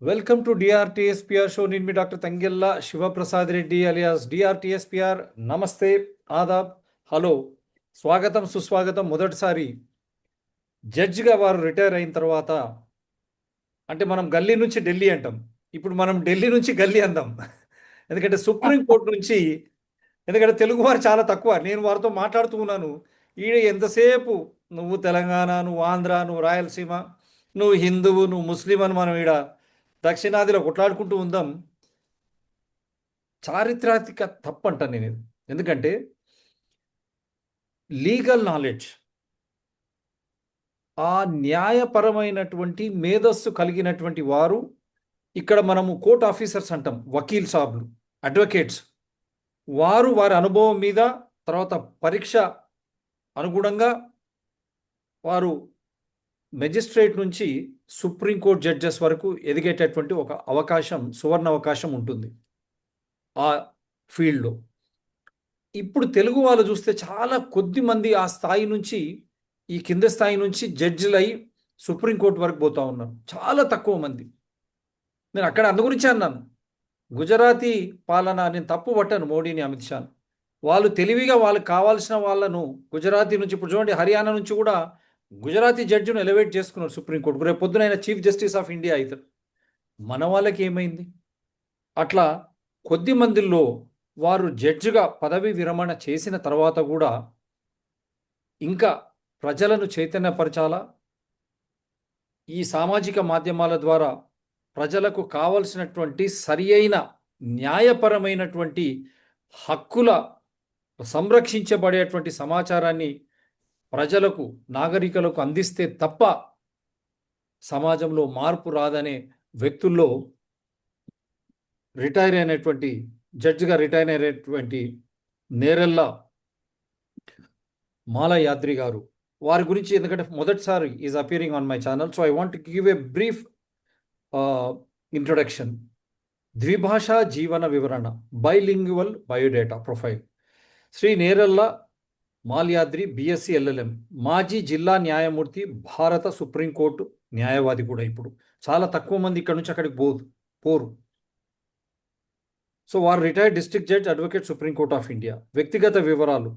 Welcome to DRTSPR show. నేను మీ doctor Thangella Sivaprasad Reddy alias DRTSPR. నమస్తే, ఆదాబ్, హలో, స్వాగతం, సుస్వాగతం. మొదటిసారి జడ్జిగా వారు రిటైర్ అయిన తర్వాత, అంటే మనం గల్లీ నుంచి ఢిల్లీ అంటాం, ఇప్పుడు మనం ఢిల్లీ నుంచి గల్లీ అందాం. ఎందుకంటే సుప్రీంకోర్టు నుంచి, ఎందుకంటే తెలుగు వారు చాలా తక్కువ. నేను వారితో మాట్లాడుతూ ఉన్నాను, ఈడ ఎంతసేపు నువ్వు తెలంగాణ, నువ్వు ఆంధ్ర, నువ్వు రాయలసీమ, నువ్వు హిందువు, నువ్వు ముస్లిం అని మనం ఈడ దక్షిణాదిలో కొట్లాడుకుంటూ ఉందాం. చారిత్రాత్మక తప్పు అంటాను నేను ఇది. ఎందుకంటే లీగల్ నాలెడ్జ్, ఆ న్యాయపరమైనటువంటి మేధస్సు కలిగినటువంటి వారు, ఇక్కడ మనము కోర్ట్ ఆఫీసర్స్ అంటాం, వకీల్ సాబ్లు, అడ్వకేట్స్, వారి అనుభవం మీద, తర్వాత పరీక్ష అనుగుణంగా వారు మెజిస్ట్రేట్ నుంచి సుప్రీంకోర్టు జడ్జెస్ వరకు ఎదిగేటటువంటి ఒక అవకాశం, సువర్ణ అవకాశం ఉంటుంది ఆ ఫీల్డ్లో. ఇప్పుడు తెలుగు వాళ్ళు చూస్తే చాలా కొద్ది మంది ఆ స్థాయి నుంచి, ఈ కింద స్థాయి నుంచి జడ్జిలు అయి సుప్రీంకోర్టు వరకు పోతా ఉన్నారు. చాలా తక్కువ మంది. నేను అక్కడ అందు గురించి అన్నాను, గుజరాతీ పాలన, నేను తప్పు పట్టాను మోడీని, అమిత్ షాను. వాళ్ళు తెలివిగా వాళ్ళకి కావాల్సిన వాళ్ళను గుజరాతీ నుంచి, ఇప్పుడు చూడండి హర్యానా నుంచి కూడా గుజరాతీ జడ్జిను ఎలివేట్ చేసుకున్నారు సుప్రీంకోర్టు. రేపు పొద్దున ఆయన చీఫ్ జస్టిస్ ఆఫ్ ఇండియా అవుతారు. మన వాళ్ళకి ఏమైంది? అట్లా కొద్ది మందిలో వారు జడ్జిగా పదవి విరమణ చేసిన తర్వాత కూడా ఇంకా ప్రజలను చైతన్యపరచాలా, ఈ సామాజిక మాధ్యమాల ద్వారా ప్రజలకు కావలసినటువంటి సరి అయిన న్యాయపరమైనటువంటి హక్కుల సంరక్షించబడేటువంటి సమాచారాన్ని ప్రజలకు, నాగరికులకు అందిస్తే తప్ప సమాజంలో మార్పు రాదనే వ్యక్తుల్లో రిటైర్ అయినటువంటి, జడ్జిగా రిటైర్ అయినటువంటి నేరెళ్ళ మాలయాద్రి గారు, వారి గురించి, ఎందుకంటే మొదటిసారి is appearing on my channel, so I want give a brief introduction. ద్విభాషా జీవన వివరణ, bilingual biodata profile. Shri Nerella Malyadri, BSc LLM, మాజీ జిల్లా న్యాయమూర్తి, భారత సుప్రీంకోర్టు న్యాయవాది కూడా. ఇప్పుడు చాలా తక్కువ మంది ఇక్కడ నుంచి అక్కడికి పోరు. సో వారు retired district judge, advocate, supreme court of India. వ్యక్తిగత వివరాలు,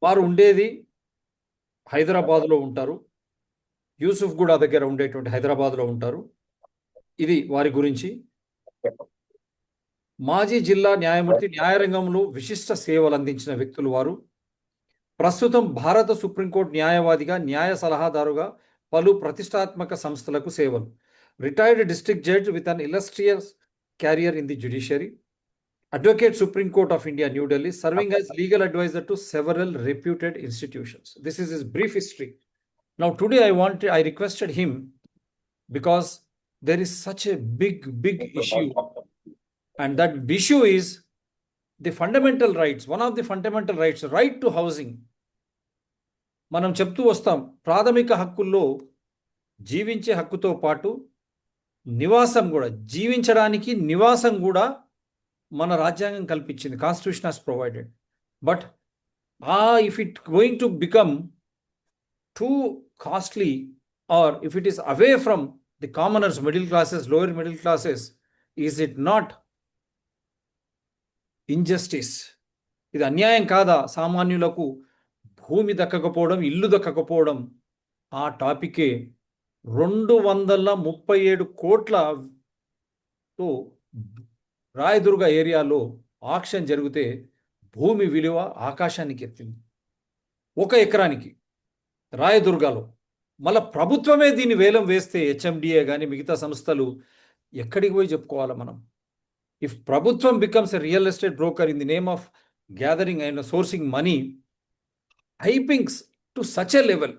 వారు ఉండేది హైదరాబాద్లో ఉంటారు, యూసుఫ్ గూడ దగ్గర ఉండేటువంటి హైదరాబాద్లో ఉంటారు. ఇది వారి గురించి. మాజీ జిల్లా న్యాయమూర్తి, న్యాయరంగంలో విశిష్ట సేవలు అందించిన వ్యక్తులు వారు. ప్రస్తుతం భారత సుప్రీంకోర్టు న్యాయవాదిగా, న్యాయ సలహాదారుగా పలు ప్రతిష్టాత్మక సంస్థలకు సేవలు. Retired district judge with an illustrious career in the judiciary. Advocate Supreme Court of India, New Delhi, serving as legal advisor to several reputed institutions. This is his brief history. Now today I requested him, because there is such a big issue, and that issue is the fundamental rights. One of the fundamental rights, right to housing. మనం చెప్తూ వస్తాం, ప్రాథమిక హక్కుల్లో జీవించే హక్కుతో పాటు నివాసం కూడా, జీవించడానికి నివాసం కూడా మన రాజ్యాంగం కల్పించింది. Constitution has provided. But if it going to become too costly, or if it is away from the commoners, middle classes, lower middle classes, is it not injustice? ఇది అన్యాయం కాదా? సామాన్యులకు భూమి దక్కకపోవడం, ఇల్లు దక్కకపోవడం, ఆ టాపికే 237 కోట్లతో రాయదుర్గ ఏరియాలో ఆక్షన్ జరిగితే భూమి విలువ ఆకాశానికి ఎత్తింది, 1 ఎకరానికి రాయదుర్గలో. మళ్ళీ ప్రభుత్వమే దీన్ని వేలం వేస్తే హెచ్ఎండిఏ కానీ మిగతా సంస్థలు ఎక్కడికి పోయి చెప్పుకోవాలి మనం? ఇఫ్ ప్రభుత్వం becomes a real estate broker in the name of gathering and sourcing money, hypings to such a level,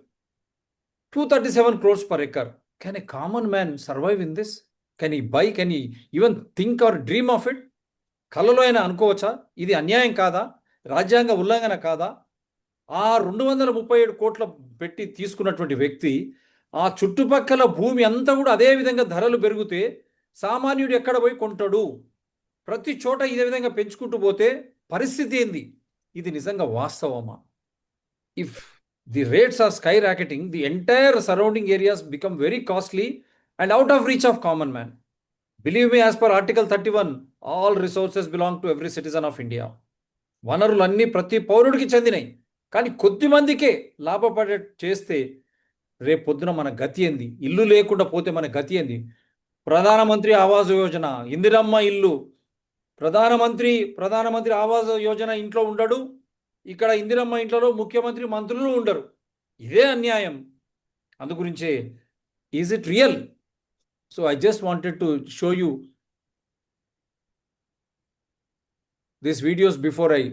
237 crores per acre. Can a common man survive in this? Can he buy? Can he even think or dream of it? కలలో అయినా అనుకోవచ్చా? ఇది అన్యాయం కాదా? రాజ్యాంగ ఉల్లంఘన కాదా? ఆ 237 కోట్ల పెట్టి తీసుకున్నటువంటి వ్యక్తి, ఆ చుట్టుపక్కల భూమి అంతా కూడా అదే విధంగా ధరలు పెరిగితే సామాన్యుడు ఎక్కడ పోయి కొంటాడు? ప్రతి చోట ఇదే విధంగా పెంచుకుంటూ పోతే పరిస్థితి ఏంది? ఇది నిజంగా వాస్తవమా? If the rates are skyrocketing, the entire surrounding areas become very costly, and out of reach of common man. Believe me, as per Article 31, all resources belong to every citizen of India. వనరులన్నీ ప్రతి పౌరుడికి చెందినాయి. కానీ కొద్ది మందికే లాభపడే చేస్తే రేపు పొద్దున మన గతి ఏంది? ఇల్లు లేకుండా పోతే మన గతి ఏంది? ప్రధానమంత్రి ఆవాస్ యోజన, ఇందిరమ్మ ఇల్లు, ప్రధానమంత్రి ఆవాస్ యోజన ఇంట్లో ఉండడు, ఇక్కడ ఇందిరమ్మ ఇంట్లో ముఖ్యమంత్రి మంత్రులు ఉండరు. ఇదే అన్యాయం. అందు గురించే is it real? So I just wanted to show you this videos before I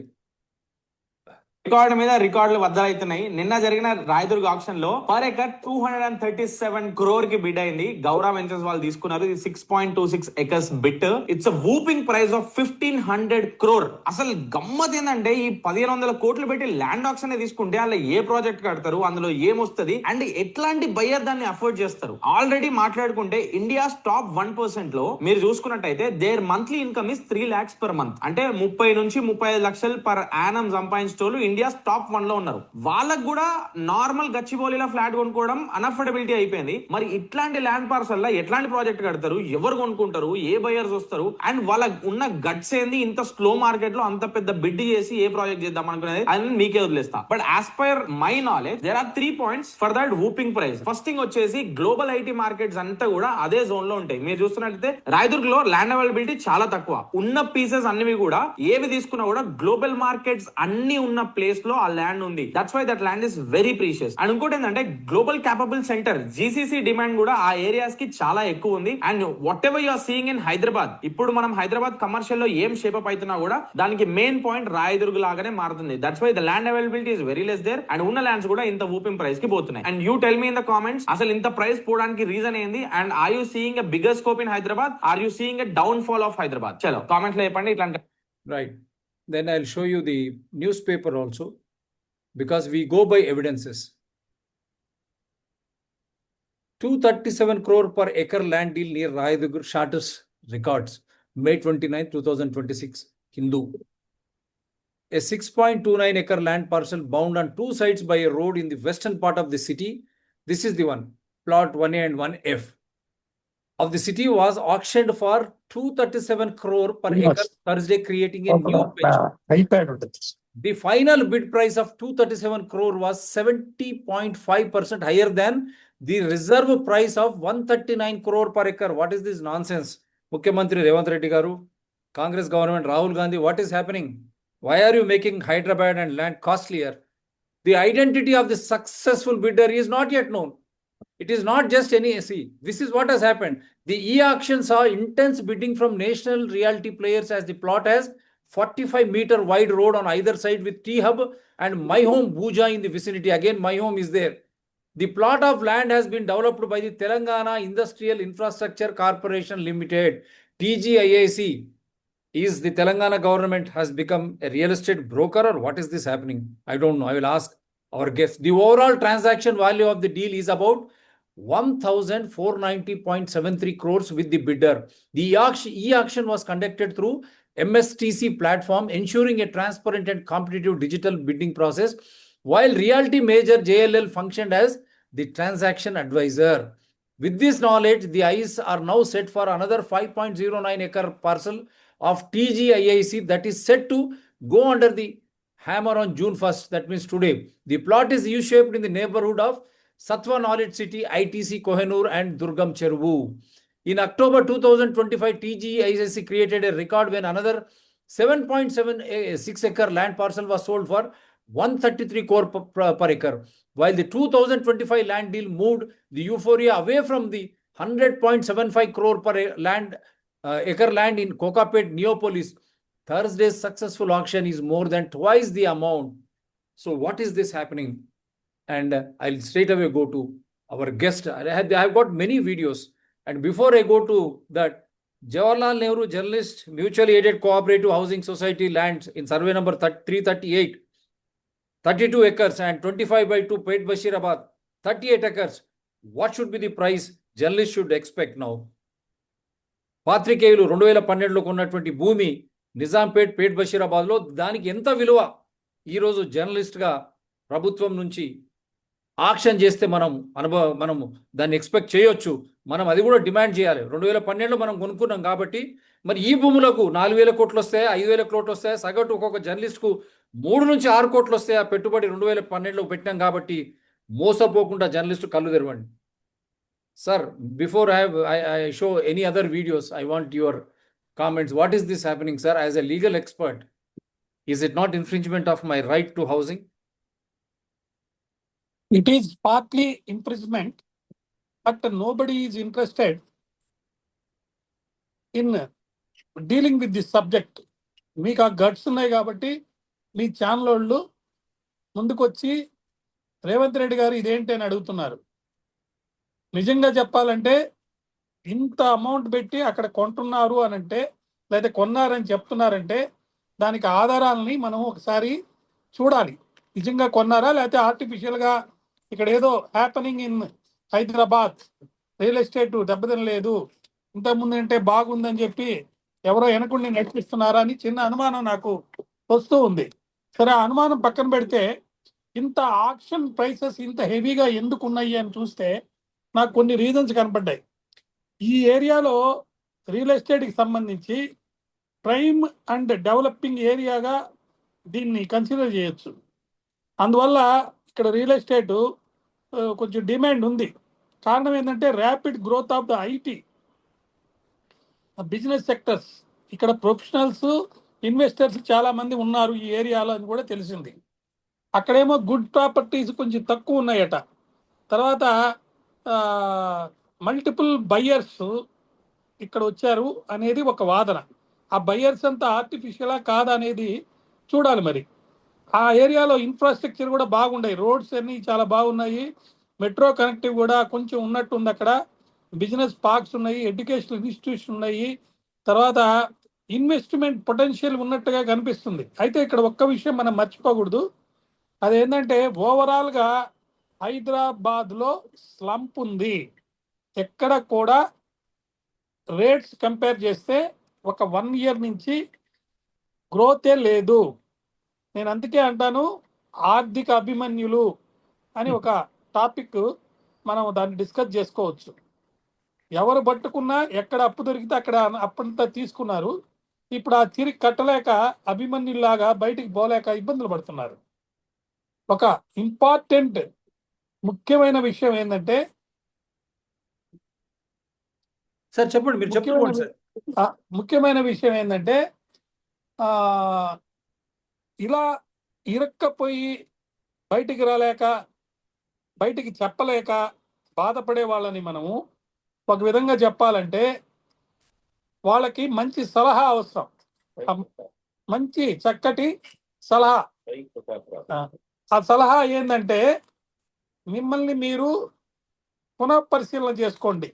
record మీద రికార్డులు బద్దలవుతున్నాయి. నిన్న జరిగిన రాయదుర్గ్ ఆప్షన్ లో పర్ ఎకర్ 237 crore కి బిడ్ అయింది. గౌరవ వెంచర్స్ వాళ్ళు తీసుకున్నారు. ఇది 6.26 acres bit. It's whooping price of 1500 crore. అసలు గమ్మత్ ఏంటంటే ఈ 1500 కోట్లు పెట్టి ల్యాండ్ ఆప్షన్ తీసుకుంటే అలా ఏ ప్రాజెక్ట్ కడతారు, అందులో ఏమొస్తుంది అండ్ ఎట్లాంటి బయ్యర్ దాన్ని అఫోర్డ్ చేస్తారు. ఆల్రెడీ మాట్లాడుకుంటే ఇండియా టాప్ 1% లో మీరు చూసుకున్నట్టయితే their monthly income is 3 lakhs per month. అంటే 30 నుంచి 35 లక్షలు పర్ యానం సంపాదించేటోళ్ళు ఇండియా టాప్ 1 లో ఉన్నారు. వాళ్ళకు కూడా నార్మల్ గచ్చిబౌలిలో ఫ్లాట్ కొనుక్కోవడం అన్అఫోర్డబిలిటీ అయిపోయింది. మరి ఇట్లాంటి ల్యాండ్ పార్సల్ లో ఎట్లాంటి ప్రాజెక్ట్ కడతారు, ఎవరు కొనుక్కుంటారు, ఏ బయర్స్ వస్తారు అండ్ వాళ్ళ ఉన్న గట్స్ ఏంది ఇంత స్లో మార్కెట్ లో అంత పెద్ద బిడ్ చేసి ఏ ప్రాజెక్ట్ చేద్దాం అనుకునేది అని మీకే వదిలేస్తా. But as per my knowledge there are 3 points for that whopping price. First thing వచ్చేసి గ్లోబల్ ఐటీ మార్కెట్స్ అంతా కూడా అదే జోన్ లో ఉంటాయి. మీరు చూస్తున్నట్లయితే రాయదుర్గ్ లో ల్యాండ్ అవైలబిలిటీ చాలా తక్కువ. ఉన్న పీసెస్ అన్ని కూడా ఏవి తీసుకున్నా కూడా గ్లోబల్ మార్కెట్స్ అన్ని ఉన్న ప్లేస్ లో ఆ ల్యాండ్ ఉంది. That's why that land is very precious. And ఇంకోటి ఏంటంటే global capable centre GCC demand కూడా ఆ ఏరియాస్ కి చాలా ఎక్కువ ఉంది. And whatever you are seeing in Hyderabad, ఇప్పుడు మనం హైదరాబాద్ కమర్షియల్ లో ఏం షేప్ అప్ అవుతున్నా కూడా దానికి మెయిన్ పాయింట్ రాయదుర్గ్ లాగానే మారుతుంది. That's why the land availability is very less there and ఉన్న ల్యాండ్స్ కూడా ఇంత ఊపింగ్ ప్రైస్ కి పోతున్నాయి. And you tell me in the comments అసలు ఇంత ప్రైస్ పోవడానికి రీజన్ ఏంది and are you seeing a bigger scope in Hyderabad, are you seeing a downfall of Hyderabad? చలో కామెంట్స్ లో చెప్పండి. ఇట్లాంటి right, then I'll show you the newspaper also, because we go by evidences. 237 crore per acre land deal near Rayadur shatters records. May 29, 2026. Hindu. A 6.29 acre land parcel bound on two sides by a road in the western part of the city. This is the one, plot 1A and 1F of the city was auctioned for 237 crore per acre Thursday, creating a new benchmark. The final bid price of 237 crore was 70.5% higher than the reserve price of 139 crore per acre. What is this nonsense? Mukhyamantri Revanth Reddy garu, Congress government, Rahul Gandhi, what is happening? Why are you making Hyderabad and land costlier? The identity of the successful bidder is not yet known. It is not just any see. This is what has happened. The e-auction saw intense bidding from national realty players as the plot has 45-meter wide road on either side with T-Hub and My Home Bhuja in the vicinity. Again, My Home is there. The plot of land has been developed by the Telangana Industrial Infrastructure Corporation Limited. TGIAC. Is the Telangana government has become a real estate broker or what is this happening? I don't know. I will ask our guests. The overall transaction value of the deal is about 1,490.73 crores with the bidder. The e-auction was conducted through MSTC platform, ensuring a transparent and competitive digital bidding process, while realty major JLL functioned as the transaction advisor. With this knowledge, the eyes are now set for another 5.09 acre parcel of TGIAC that is set to go under the hammer on June 1st. That means today. The plot is U-shaped in the neighborhood of Satwa Knowledge City, ITC, Kohinoor and Durgam Cheruvu. In October 2025, TGIAC created a record when another 7.76 acre land parcel was sold for 133 crore per acre. While the 2025 land deal moved the euphoria away from the 100.75 crore per acre land in Kokapet, Neopolis, Thursday's successful auction is more than twice the amount. So what is this happening? And I'll straight away go to our guest. I have got many videos. And before I go to that, Jawaharlal Nehru Journalist Mutually Aided Cooperative Housing Society lands in survey number 338, 32 acres and 25/2 Pet Bashirabad, 38 acres. What should be the price journalists should expect now? పాత్రికేయులు 2012లో కొన్నటువంటి భూమి నిజాంపేట్, పేట్ బషీరాబాద్లో దానికి ఎంత విలువ ఈరోజు జర్నలిస్ట్గా ప్రభుత్వం నుంచి auction చేస్తే మనము దాన్ని ఎక్స్పెక్ట్ చేయొచ్చు. మనం అది కూడా డిమాండ్ చేయాలి. 2012లో మనం కొనుక్కున్నాం కాబట్టి మరి ఈ భూములకు 4,000 కోట్లు వస్తాయా, 5,000 కోట్లు వస్తాయా, సగటు ఒక్కొక్క జర్నలిస్ట్కు 3 నుంచి 6 కోట్లు వస్తాయా పెట్టుబడి 2012లో పెట్టినాం కాబట్టి మోసపోకుండా జర్నలిస్టు కళ్ళు తెరవండి. Sir, before I show any other videos, I want your comments. What is this happening, sir? As a legal expert, is it not infringement of my right to housing? It is partly infringement, but nobody is interested in dealing with this subject. మీకు ఆ guts ఉన్నాయి కాబట్టి మీ channel వాళ్ళు ముందుకొచ్చి రేవంత్ రెడ్డి గారు ఇదేంటి అని అడుగుతున్నారు. నిజంగా చెప్పాలంటే ఇంత అమౌంట్ పెట్టి అక్కడ కొంటున్నారు అని అంటే, లేదా కొన్నారని చెప్తున్నారంటే దానికి ఆధారాలని మనం ఒకసారి చూడాలి. నిజంగా కొన్నారా లేకపోతే ఆర్టిఫిషియల్గా ఇక్కడ ఏదో happening in Hyderabad real estate దెబ్బతినలేదు, ఇంతకుముందు అంటే బాగుందని చెప్పి ఎవరో వెనకుండి నడిపిస్తున్నారా అని చిన్న అనుమానం నాకు వస్తూ ఉంది. సరే, ఆ అనుమానం పక్కన పెడితే ఇంత ఆక్షన్ ప్రైసెస్ ఇంత హెవీగా ఎందుకు ఉన్నాయి అని చూస్తే నాకు కొన్ని రీజన్స్ కనపడ్డాయి. ఈ ఏరియాలో రియల్ ఎస్టేట్కి సంబంధించి ప్రైమ్ అండ్ డెవలపింగ్ ఏరియాగా దీన్ని కన్సిడర్ చేయొచ్చు. అందువల్ల ఇక్కడ రియల్ ఎస్టేట్ కొంచెం డిమాండ్ ఉంది. కారణం ఏంటంటే rapid growth of the IT business sectors. ఇక్కడ ప్రొఫెషనల్స్, ఇన్వెస్టర్స్ చాలా మంది ఉన్నారు ఈ ఏరియాలో అని కూడా తెలిసింది. అక్కడేమో గుడ్ ప్రాపర్టీస్ కొంచెం తక్కువ ఉన్నాయట. తర్వాత మల్టిపుల్ బయ్యర్స్ ఇక్కడ వచ్చారు అనేది ఒక వాదన. ఆ బయ్యర్స్ అంతా ఆర్టిఫిషియలా కాదా అనేది చూడాలి. మరి ఆ ఏరియాలో ఇన్ఫ్రాస్ట్రక్చర్ కూడా బాగున్నాయి, రోడ్స్ అన్నీ చాలా బాగున్నాయి, మెట్రో కనెక్టివ్ కూడా కొంచెం ఉన్నట్టు ఉంది. అక్కడ బిజినెస్ పార్క్స్ ఉన్నాయి, ఎడ్యుకేషనల్ ఇన్స్టిట్యూషన్ ఉన్నాయి, తర్వాత ఇన్వెస్ట్మెంట్ పొటెన్షియల్ ఉన్నట్టుగా కనిపిస్తుంది. అయితే ఇక్కడ ఒక్క విషయం మనం మర్చిపోకూడదు. అదేంటంటే ఓవరాల్గా హైదరాబాద్లో స్లంప్ ఉంది. ఎక్కడ కూడా రేట్స్ కంపేర్ చేస్తే ఒక 1 year నుంచి గ్రోతే లేదు. నేను అందుకే అంటాను ఆర్థిక అభిమన్యులు అని ఒక టాపిక్ మనం దాన్ని డిస్కస్ చేసుకోవచ్చు. ఎవరు పట్టుకున్నా ఎక్కడ అప్పు దొరికితే అక్కడ అప్పంతా తీసుకున్నారు. ఇప్పుడు ఆ తిరిగి కట్టలేక అభిమన్యులాగా బయటికి పోలేక ఇబ్బందులు పడుతున్నారు. ఒక ఇంపార్టెంట్ ముఖ్యమైన విషయం ఏంటంటే, సార్ చెప్పండి, మీరు చెప్పుకోండి సార్. ముఖ్యమైన విషయం ఏంటంటే ఇలా ఇరక్కపోయి బయటికి రాలేక, బయటికి చెప్పలేక బాధపడే వాళ్ళని మనము ఒక విధంగా చెప్పాలంటే వాళ్ళకి మంచి సలహా అవసరం. మంచి చక్కటి సలహా. ఆ సలహా ఏంటంటే మిమ్మల్ని మీరు పునఃపరిశీలన చేసుకోండి.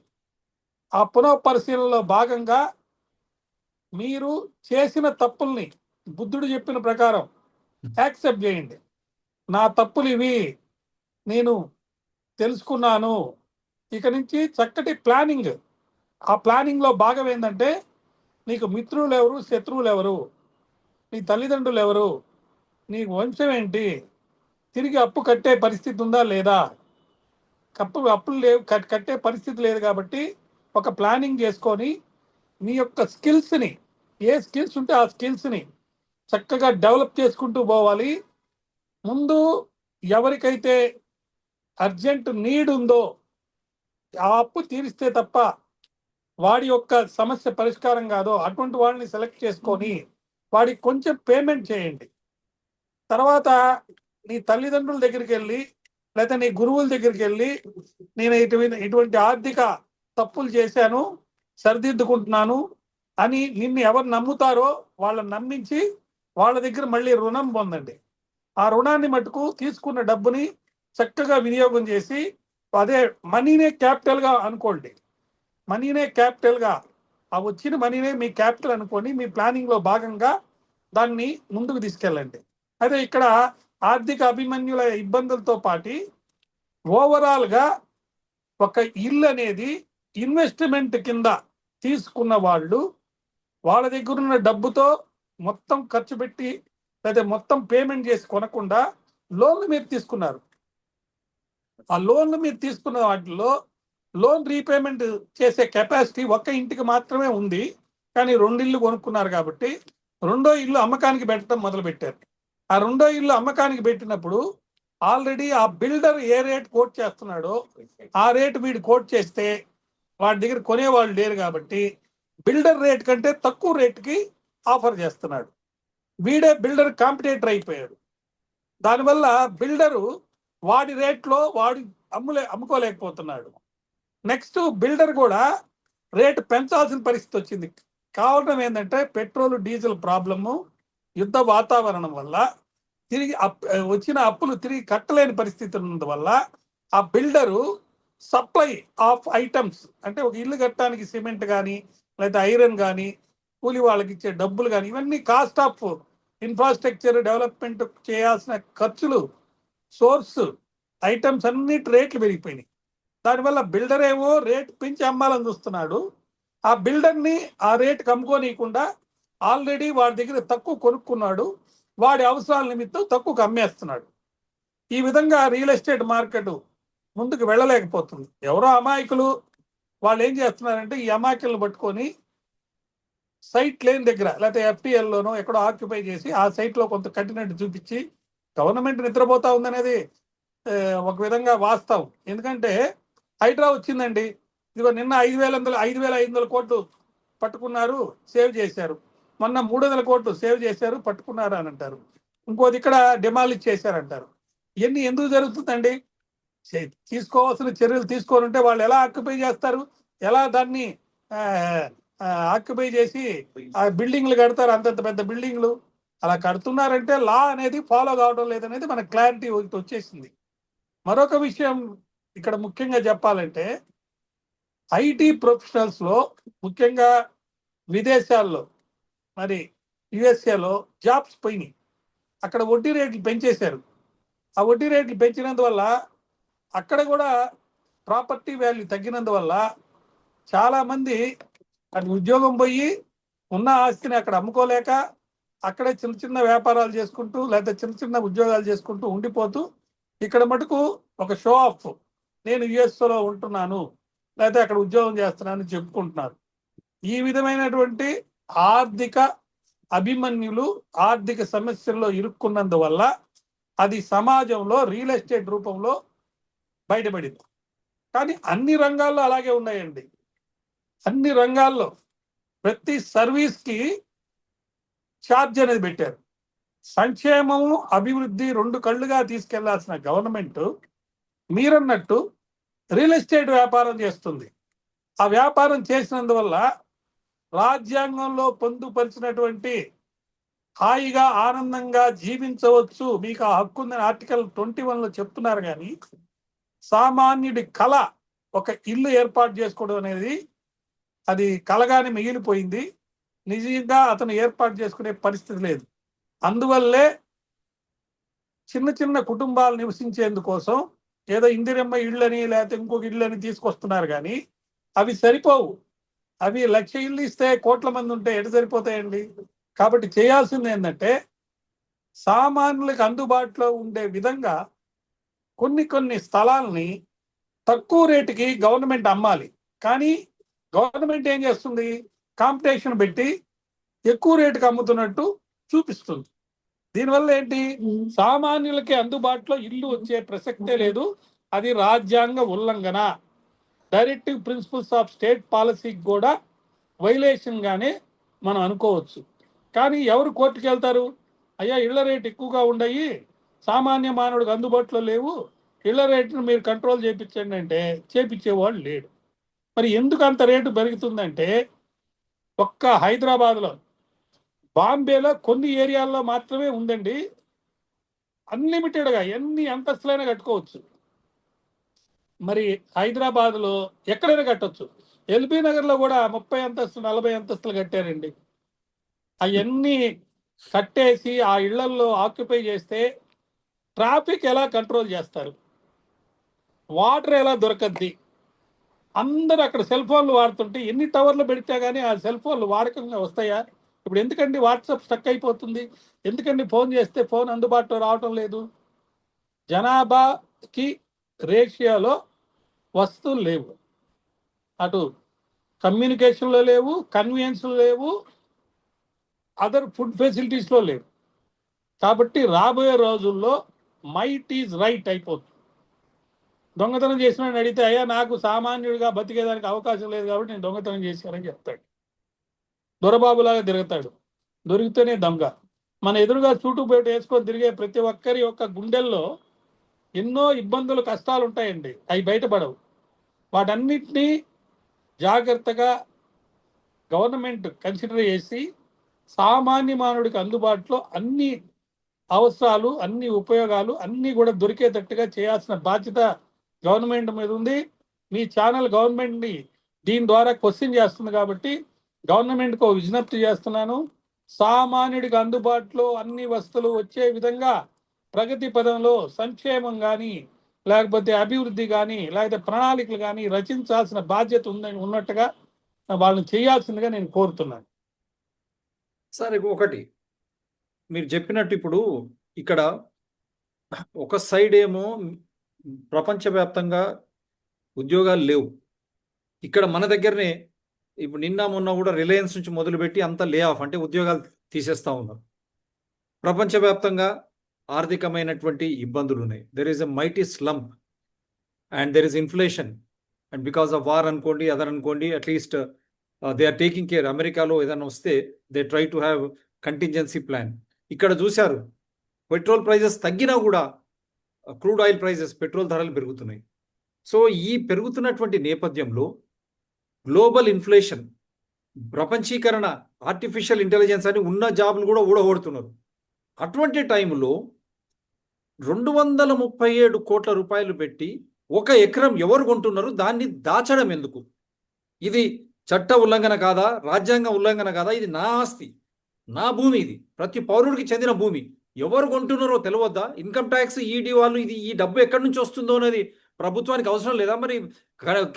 ఆ పునఃపరిశీలనలో భాగంగా మీరు చేసిన తప్పుల్ని బుద్ధుడు చెప్పిన ప్రకారం యాక్సెప్ట్ చేయండి. నా తప్పులు ఇవి, నేను తెలుసుకున్నాను. ఇక నుంచి చక్కటి ప్లానింగ్. ఆ ప్లానింగ్లో భాగం ఏంటంటే నీకు మిత్రులు ఎవరు, శత్రువులు ఎవరు, నీ తల్లిదండ్రులు ఎవరు, నీ వంశం ఏంటి, తిరిగి అప్పు కట్టే పరిస్థితి ఉందా లేదా. అప్పులు లేవు, కట్టే పరిస్థితి లేదు కాబట్టి ఒక ప్లానింగ్ చేసుకొని మీ యొక్క స్కిల్స్ని, ఏ స్కిల్స్ ఉంటే ఆ స్కిల్స్ని చక్కగా డెవలప్ చేసుకుంటూ పోవాలి. ముందు ఎవరికైతే అర్జెంట్ నీడ్ ఉందో ఆ అప్పు తీరిస్తే తప్ప వాడి యొక్క సమస్య పరిష్కారం కాదో అటువంటి వాళ్ళని సెలెక్ట్ చేసుకొని వాడికి కొంచెం పేమెంట్ చేయండి. తర్వాత నీ తల్లిదండ్రుల దగ్గరికి వెళ్ళి లేదా నీ గురువుల దగ్గరికి వెళ్ళి నేను ఇటువంటి ఆర్థిక తప్పులు చేశాను, సరిదిద్దుకుంటున్నాను అని నిన్ను ఎవరు నమ్ముతారో వాళ్ళని నమ్మించి వాళ్ళ దగ్గర మళ్ళీ రుణం పొందండి. ఆ రుణాన్ని మటుకు తీసుకున్న డబ్బుని చక్కగా వినియోగం చేసి అదే మనీనే క్యాపిటల్గా అనుకోండి. మనీనే క్యాపిటల్గా, ఆ వచ్చిన మనీనే మీ క్యాపిటల్ అనుకోని మీ ప్లానింగ్లో భాగంగా దాన్ని ముందుకు తీసుకెళ్ళండి. అదే ఇక్కడ ఆర్థిక అభిమన్యుల ఇబ్బందులతో పాటు ఓవరాల్గా ఒక ఇల్లు అనేది ఇన్వెస్ట్మెంట్ కింద తీసుకున్న వాళ్ళు వాళ్ళ దగ్గర ఉన్న డబ్బుతో మొత్తం ఖర్చు పెట్టి లేదా మొత్తం పేమెంట్ చేసి కొనకుండా లోన్లు మీరు తీసుకున్నారు. ఆ లోన్లు మీరు తీసుకున్న వాటిలో లోన్ రీపేమెంట్ చేసే కెపాసిటీ ఒక్క ఇంటికి మాత్రమే ఉంది. కానీ 2 ఇళ్ళు కొనుక్కున్నారు కాబట్టి రెండో ఇల్లు అమ్మకానికి పెట్టడం మొదలు పెట్టారు. ఆ రెండో ఇల్లు అమ్మకానికి పెట్టినప్పుడు ఆల్రెడీ ఆ బిల్డర్ ఏ రేట్ కోట్ చేస్తున్నాడో ఆ రేట్ వీడు కోట్ చేస్తే వాడి దగ్గర కొనేవాళ్ళు లేరు కాబట్టి బిల్డర్ రేట్ కంటే తక్కువ రేట్కి ఆఫర్ చేస్తున్నాడు. వీడే బిల్డర్ కాంపిటేటర్ అయిపోయాడు. దానివల్ల బిల్డరు వాడి రేట్లో వాడు అమ్ముకోలేకపోతున్నాడు. నెక్స్ట్ బిల్డర్ కూడా రేటు పెంచాల్సిన పరిస్థితి వచ్చింది. కారణం ఏంటంటే పెట్రోల్ డీజిల్ ప్రాబ్లము, యుద్ధ వాతావరణం వల్ల తిరిగి వచ్చిన అప్పులు తిరిగి కట్టలేని పరిస్థితి ఉన్నందువల్ల ఆ బిల్డరు సప్లై ఆఫ్ ఐటమ్స్ అంటే ఒక ఇల్లు కట్టడానికి సిమెంట్ కానీ లేదా ఐరన్ కానీ కూలి వాళ్ళకి ఇచ్చే డబ్బులు కానీ ఇవన్నీ కాస్ట్ ఆఫ్ ఇన్ఫ్రాస్ట్రక్చర్ డెవలప్మెంట్ చేయాల్సిన ఖర్చులు సోర్స్ ఐటమ్స్ అన్నిటి రేట్లు పెరిగిపోయినాయి. దానివల్ల బిల్డర్ ఏమో రేట్ పెంచి అమ్మాలని చూస్తున్నాడు. ఆ బిల్డర్ని ఆ రేటుకి అమ్ముకోనీయకుండా ఆల్రెడీ వాడి దగ్గర తక్కువ కొనుక్కున్నాడు, వాడి అవసరాల నిమిత్తం తక్కువకు అమ్మేస్తున్నాడు. ఈ విధంగా రియల్ ఎస్టేట్ మార్కెట్ ముందుకు వెళ్ళలేకపోతుంది. ఎవరో అమాయకులు వాళ్ళు ఏం చేస్తున్నారంటే ఈ అమాయకులను పట్టుకొని సైట్ లేని దగ్గర లేకపోతే ఎఫ్టీఎల్లోనో ఎక్కడో ఆక్యుపై చేసి ఆ సైట్లో కొంత కట్టినట్టు చూపించి గవర్నమెంట్ నిద్రపోతా ఉందనేది ఒక విధంగా వాస్తవం. ఎందుకంటే హైడ్రా వచ్చిందండి, ఇదిగో నిన్న 5,500 కోట్లు పట్టుకున్నారు, సేవ్ చేశారు. మొన్న 300 కోట్లు సేవ్ చేశారు, పట్టుకున్నారు అని అంటారు. ఇంకోది ఇక్కడ డిమాలిష్ చేశారంటారు. ఇవన్నీ ఎందుకు జరుగుతుందండి? తీసుకోవాల్సిన చర్యలు తీసుకోవాలంటే వాళ్ళు ఎలా ఆక్యుపై చేస్తారు, ఎలా దాన్ని ఆక్యుపై చేసి ఆ బిల్డింగ్లు కడతారు, అంతంత పెద్ద బిల్డింగ్లు అలా కడుతున్నారంటే లా అనేది ఫాలో కావడం లేదనేది మనకు క్లారిటీ వచ్చేసింది. మరొక విషయం ఇక్కడ ముఖ్యంగా చెప్పాలంటే ఐటీ ప్రొఫెషనల్స్లో ముఖ్యంగా విదేశాల్లో మరి యుఎస్ఏలో జాబ్స్ పోయినాయి. అక్కడ వడ్డీ రేట్లు పెంచేశారు. ఆ వడ్డీ రేట్లు పెంచినందువల్ల అక్కడ కూడా ప్రాపర్టీ వాల్యూ తగ్గినందువల్ల చాలామంది అది ఉద్యోగం పోయి ఉన్న ఆస్తిని అక్కడ అమ్ముకోలేక అక్కడే చిన్న చిన్న వ్యాపారాలు చేసుకుంటూ లేదా చిన్న చిన్న ఉద్యోగాలు చేసుకుంటూ ఉండిపోతూ ఇక్కడ మటుకు ఒక షో ఆఫ్ నేను యుఎస్లో ఉంటున్నాను లేకపోతే అక్కడ ఉద్యోగం చేస్తున్నాను చెప్పుకుంటున్నారు. ఈ విధమైనటువంటి ఆర్థిక అభిమన్యులు ఆర్థిక సమస్యల్లో ఇరుక్కున్నందువల్ల అది సమాజంలో రియల్ ఎస్టేట్ రూపంలో బయటపడింది. కానీ అన్ని రంగాల్లో అలాగే ఉన్నాయండి. అన్ని రంగాల్లో ప్రతి సర్వీస్కి ఛార్జ్ అనేది పెట్టారు. సంక్షేమము అభివృద్ధి 2 కళ్ళుగా తీసుకెళ్లాల్సిన గవర్నమెంట్ మీరన్నట్టు రియల్ ఎస్టేట్ వ్యాపారం చేస్తుంది. ఆ వ్యాపారం చేసినందువల్ల రాజ్యాంగంలో పొందుపరిచినటువంటి హాయిగా ఆనందంగా జీవించవచ్చు, మీకు ఆ హక్కు ఉందని ఆర్టికల్ 21లో చెప్తున్నారు. కానీ సామాన్యుడి కళ ఒక ఇల్లు ఏర్పాటు చేసుకోవడం అనేది అది కలగానే మిగిలిపోయింది. నిజంగా అతను ఏర్పాటు చేసుకునే పరిస్థితి లేదు. అందువల్లే చిన్న చిన్న కుటుంబాలు నివసించేందుకోసం ఏదో ఇందిరమ్మ ఇళ్ళని లేకపోతే ఇంకొక ఇళ్ళని తీసుకొస్తున్నారు. కానీ అవి సరిపోవు. అవి 1,00,000 ఇళ్ళు ఇస్తే కోట్ల మంది ఉంటే ఎటు సరిపోతాయండి? కాబట్టి చేయాల్సింది ఏంటంటే సామాన్యులకు అందుబాటులో ఉండే విధంగా కొన్ని స్థలాల్ని తక్కువ రేటుకి గవర్నమెంట్ అమ్మాలి. కానీ గవర్నమెంట్ ఏం చేస్తుంది? కాంపిటీషన్ పెట్టి ఎక్కువ రేటుకి అమ్ముతున్నట్టు చూపిస్తుంది. దీనివల్ల ఏంటి? సామాన్యులకి అందుబాటులో ఇల్లు వచ్చే ప్రసక్తే లేదు. అది రాజ్యాంగ ఉల్లంఘన, డైరెక్టివ్ ప్రిన్సిపల్స్ ఆఫ్ స్టేట్ పాలసీకి కూడా వైలేషన్ గానే మనం అనుకోవచ్చు. కానీ ఎవరు కోర్టుకు వెళ్తారు? అయ్యా ఇళ్ల రేటు ఎక్కువగా ఉండయి, సామాన్య మానవుడికి అందుబాటులో లేవు, ఇళ్ల రేటును మీరు కంట్రోల్ చేయించండి అంటే చేపించేవాళ్ళు లేడు. మరి ఎందుకు అంత రేటు పెరుగుతుందంటే ఒక్క హైదరాబాద్లో, బాంబేలో కొన్ని ఏరియాల్లో మాత్రమే ఉందండి. అన్లిమిటెడ్గా ఎన్ని అంతస్తులైనా కట్టుకోవచ్చు. మరి హైదరాబాద్లో ఎక్కడైనా కట్టొచ్చు. ఎల్బీ నగర్లో కూడా 30 అంతస్తులు 40 అంతస్తులు కట్టారండి. అవన్నీ కట్టేసి ఆ ఇళ్లల్లో ఆక్యుపై చేస్తే ట్రాఫిక్ ఎలా కంట్రోల్ చేస్తారు? వాటర్ ఎలా దొరకద్ది? అందరూ అక్కడ సెల్ ఫోన్లు వాడుతుంటే ఎన్ని టవర్లు పెడితే కానీ ఆ సెల్ ఫోన్లు వాడకంగా వస్తాయా? ఇప్పుడు ఎందుకండి వాట్సాప్ స్టక్ అయిపోతుంది? ఎందుకండి ఫోన్ చేస్తే ఫోన్ అందుబాటులో రావటం లేదు? జనాభాకి రేషియోలో వస్తువులు లేవు. అటు కమ్యూనికేషన్లో లేవు, కన్వీనియన్స్లో లేవు, అదర్ ఫుడ్ ఫెసిలిటీస్లో లేవు. కాబట్టి రాబోయే రోజుల్లో మైట్ ఈజ్ రైట్ అయిపోతుంది. దొంగతనం చేసిన అడిగితే అయ్యా నాకు సామాన్యుడిగా బతికేదానికి అవకాశం లేదు కాబట్టి నేను దొంగతనం చేశానని చెప్తాడు. దొరబాబులాగా తిరుగుతాడు, దొరికితేనే దొంగ. మన ఎదురుగా చూటుబేటు వేసుకొని తిరిగే ప్రతి ఒక్కరి యొక్క గుండెల్లో ఎన్నో ఇబ్బందులు, కష్టాలు ఉంటాయండి, అవి బయటపడవు. వాటన్నిటినీ జాగ్రత్తగా గవర్నమెంట్ కన్సిడర్ చేసి సామాన్య మానవుడికి అందుబాటులో అన్ని అవసరాలు, అన్ని ఉపయోగాలు అన్నీ కూడా దొరికేటట్టుగా చేయాల్సిన బాధ్యత గవర్నమెంట్ మీద ఉంది. మీ ఛానల్ గవర్నమెంట్ని దీని ద్వారా క్వశ్చన్ చేస్తుంది కాబట్టి గవర్నమెంట్కి ఒక విజ్ఞప్తి చేస్తున్నాను. సామాన్యుడికి అందుబాటులో అన్ని వస్తువులు వచ్చే విధంగా ప్రగతి పదంలో సంక్షేమం కానీ, లేకపోతే అభివృద్ధి కానీ, లేకపోతే ప్రణాళికలు కానీ రచించాల్సిన బాధ్యత ఉందని ఉన్నట్టుగా వాళ్ళని చేయాల్సిందిగా నేను కోరుతున్నాను. సరే, ఒకటి మీరు చెప్పినట్టు ఇప్పుడు ఇక్కడ ఒక సైడ్ ఏమో ప్రపంచవ్యాప్తంగా ఉద్యోగాలు లేవు. ఇక్కడ మన దగ్గరనే ఇప్పుడు నిన్న మొన్న కూడా రిలయన్స్ నుంచి మొదలుపెట్టి అంతా లే ఆఫ్, అంటే ఉద్యోగాలు తీసేస్తూ ఉన్నారు. ప్రపంచవ్యాప్తంగా ఆర్థికమైనటువంటి ఇబ్బందులు ఉన్నాయి. There is a mighty slump and there is inflation and because of war అనుకోండి, అదర్ అనుకోండి, at least they are taking care. అమెరికాలో ఏదైనా వస్తే they try to have contingency plan. ఇక్కడ చూశారు పెట్రోల్ ప్రైజెస్ తగ్గినా కూడా క్రూడ్ ఆయిల్ ప్రైజెస్, పెట్రోల్ ధరలు పెరుగుతున్నాయి. సో ఈ పెరుగుతున్నటువంటి నేపథ్యంలో గ్లోబల్ ఇన్ఫ్లేషన్, ప్రపంచీకరణ, ఆర్టిఫిషియల్ ఇంటెలిజెన్స్ అని ఉన్న జాబులు కూడా ఊడగొడుతున్నారు. అటువంటి టైంలో 237 కోట్ల రూపాయలు పెట్టి ఒక ఎకరం ఎవరు కొంటున్నారు? దాన్ని దాచడం ఎందుకు? ఇది చట్ట ఉల్లంఘన కాదా? రాజ్యాంగ ఉల్లంఘన కాదా? ఇది నా ఆస్తి, నా భూమి, ఇది ప్రతి పౌరుడికి చెందిన భూమి. ఎవరు కొంటున్నారో తెలియద్దా? ఇన్కమ్ ట్యాక్స్, ఈడీ వాళ్ళు ఈ డబ్బు ఎక్కడి నుంచి వస్తుందో అనేది ప్రభుత్వానికి అవసరం లేదా? మరి